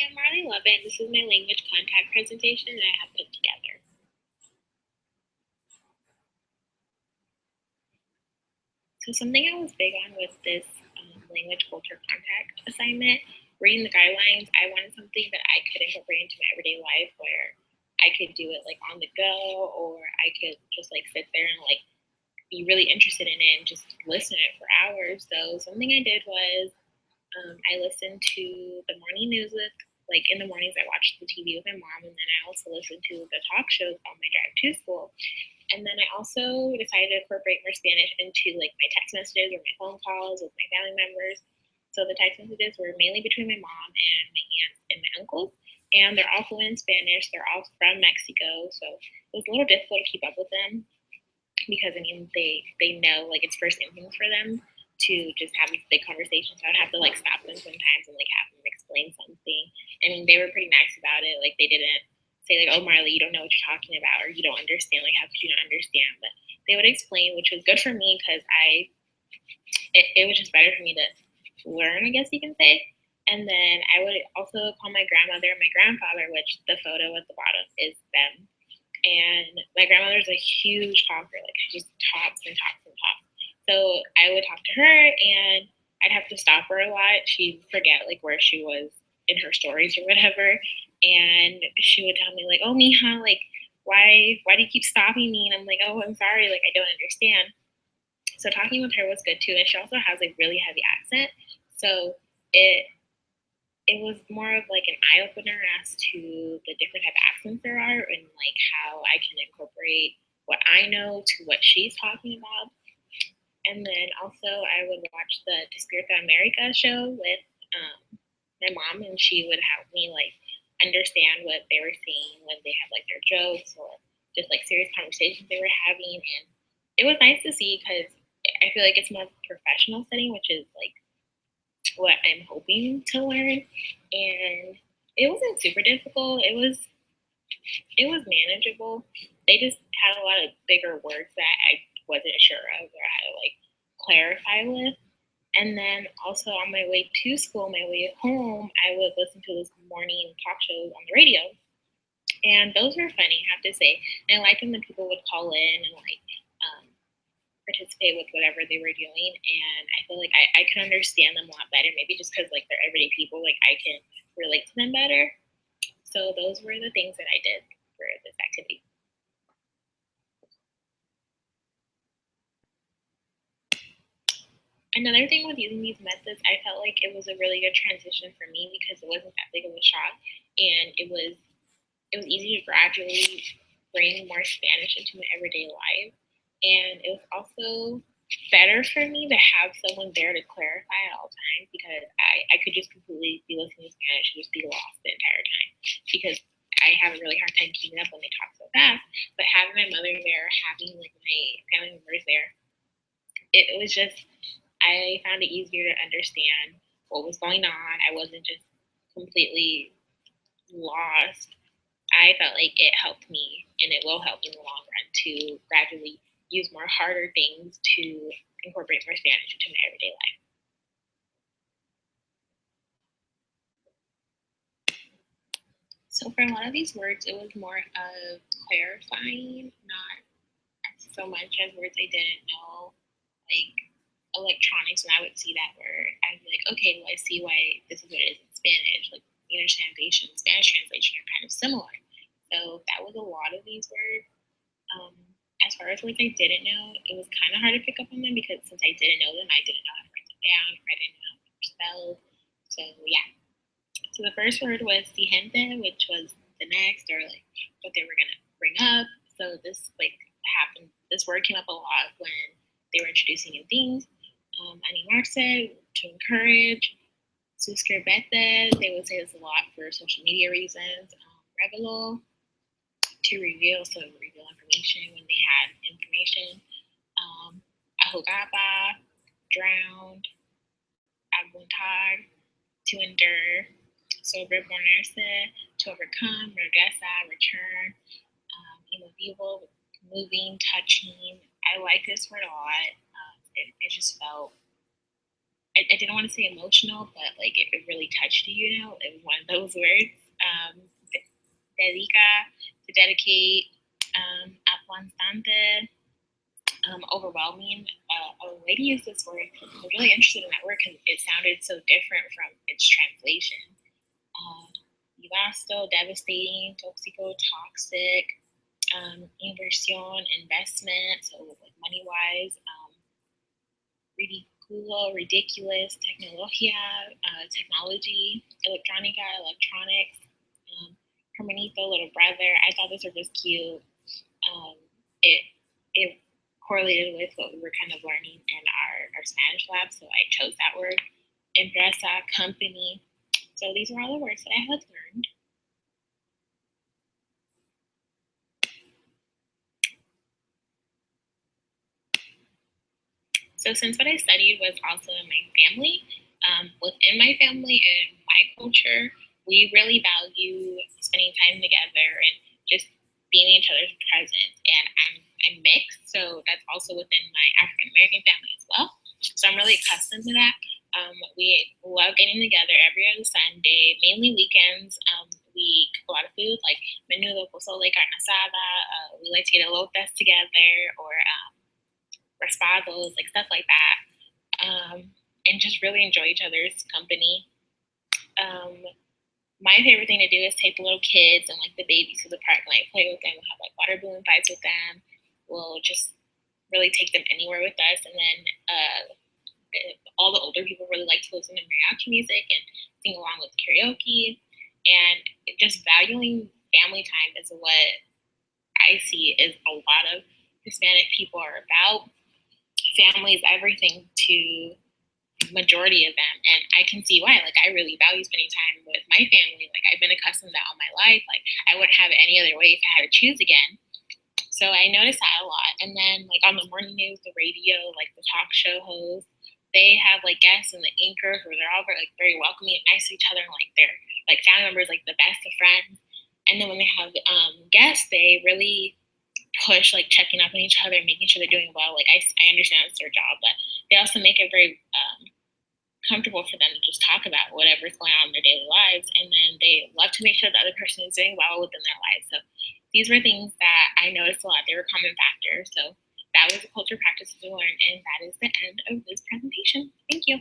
I'm Marley Love, and this is my language contact presentation that I have put together. So something I was big on with this language culture contact assignment, reading the guidelines, I wanted something that I could incorporate into my everyday life where I could do it like on the go, or I could just like sit there and like be really interested in it and just listen to it for hours. So something I did was I listened to the morning news with, like in the mornings, I watched the TV with my mom, and then I also listened to the talk shows on my drive to school. And then I also decided to incorporate more Spanish into like my text messages or my phone calls with my family members. So the text messages were mainly between my mom and my aunts and my uncles. And they're all fluent in Spanish. They're all from Mexico. So it was a little difficult to keep up with them because I mean they know like it's first instincts for them to just have these big conversations. So I'd have to like stop them sometimes and like have them explain something. I mean, they were pretty nice about it. Like they didn't say like, "Oh, Marley, you don't know what you're talking about," or "You don't understand." Like, how could you not understand? But they would explain, which was good for me because it was just better for me to learn, I guess you can say. And then I would also call my grandmother and my grandfather, which the photo at the bottom is them. And my grandmother's a huge talker, like she just talks and talks and talks. So I would talk to her and I'd have to stop her a lot. She'd forget like where she was in her stories or whatever. And she would tell me like, "Oh, Mija, like why do you keep stopping me?" And I'm like, "Oh, I'm sorry, like I don't understand." So talking with her was good too. And she also has a really heavy accent. So it it was more of like an eye opener as to the different type of accents there are and like how I can incorporate what I know to what she's talking about. And then also I would watch the Despierta America show with my mom, and she would help me like understand what they were saying when they had like their jokes or just like serious conversations they were having. And it was nice to see because I feel like it's more professional setting, which is like what I'm hoping to learn. And it wasn't super difficult. It was manageable. They just had a lot of bigger words that I wasn't sure of or how to like clarify with. And then also on my way to school, my way home, I would listen to this morning talk shows on the radio. And those were funny, I have to say. And I liked when the people would call in and like participate with whatever they were doing. And I feel like I can understand them a lot better, maybe just because like they're everyday people, like I can relate to them better. So those were the things that I did for this activity. Another thing with using these methods, I felt like it was a really good transition for me because it wasn't that big of a shock, and it was easy to gradually bring more Spanish into my everyday life. And it was also better for me to have someone there to clarify at all times because I could just completely be listening to Spanish and just be lost the entire time because I have a really hard time keeping up when they talk so fast. But having my mother there, having like my family members there, it was just, I found it easier to understand what was going on. I wasn't just completely lost. I felt like it helped me and it will help in the long run to gradually use more harder things to incorporate more Spanish into my everyday life. So for a lot of these words, it was more of clarifying, not so much as words I didn't know, like electronics. When I would see that word, I'd be like, okay, well, I see why this is what it is in Spanish. Like English translation, Spanish translation are kind of similar. So that was a lot of these words. Um, as far as words I didn't know, it was kind of hard to pick up on them because since I didn't know them, I didn't know how to write them down, or I didn't know how they were spelled. So yeah. So the first word was siguiente, which was the next, or like what they were gonna bring up. So this like happened. This word came up a lot when they were introducing new things. Animarse, to encourage. Suscribete, they would say this a lot for social media reasons. Revelo, to reveal, so reveal information when they had information. Ahogaba, drowned. Aguantar, to endure. Sobreponerse, to overcome. Regresa, return. Imovivo, moving, touching. I like this word a lot. It just felt I didn't want to say emotional, but like it really touched you, you know? It was one of those words. Dedica, to dedicate, aplastante, overwhelming. A lady used this word. I was really interested in that word because it sounded so different from its translation. Devasto, devastating, toxico, toxic, inversión, investment, so like money wise, ridiculo, ridiculous, tecnología, technology, electronica, electronics, hermanito, little brother. I thought this word was cute. It it correlated with what we were kind of learning in our Spanish lab, so I chose that word. Empresa, company. So these are all the words that I had learned. So since what I studied was also in my family, within my family and my culture, we really value spending time together and just being each other's presence. And I'm mixed, so that's also within my African American family as well. So I'm really accustomed to that. We love getting together every other Sunday, mainly weekends. We cook a lot of food like menudo, pozole, carne asada. We like to get elotes together or raspados, like stuff like that, and just really enjoy each other's company. Um, my favorite thing to do is take the little kids and like the babies to the park and like play with them. We'll have like water balloon fights with them. We'll just really take them anywhere with us, and then all the older people really like to listen to mariachi music and sing along with karaoke. And just valuing family time is what I see is a lot of Hispanic people are about. Family is everything to majority of them, and I can see why. Like, I really value spending time with my family. Like, I've been accustomed to that all my life. Like, I wouldn't have it any other way if I had to choose again. So I noticed that a lot. And then like on the morning news, the radio, like the talk show hosts, they have like guests and the anchors where they're all very welcoming and nice to each other, and like they're like family members, like the best of friends. And then when they have guests, they really push like checking up on each other, making sure they're doing well. Like I understand it's their job, but they also make it very comfortable for them to just talk about whatever's going on in their daily lives. And then they love to make sure the other person is doing well within their lives. So these were things that I noticed a lot. They were common factors. So that was a culture practices we learned. And that is the end of this presentation. Thank you.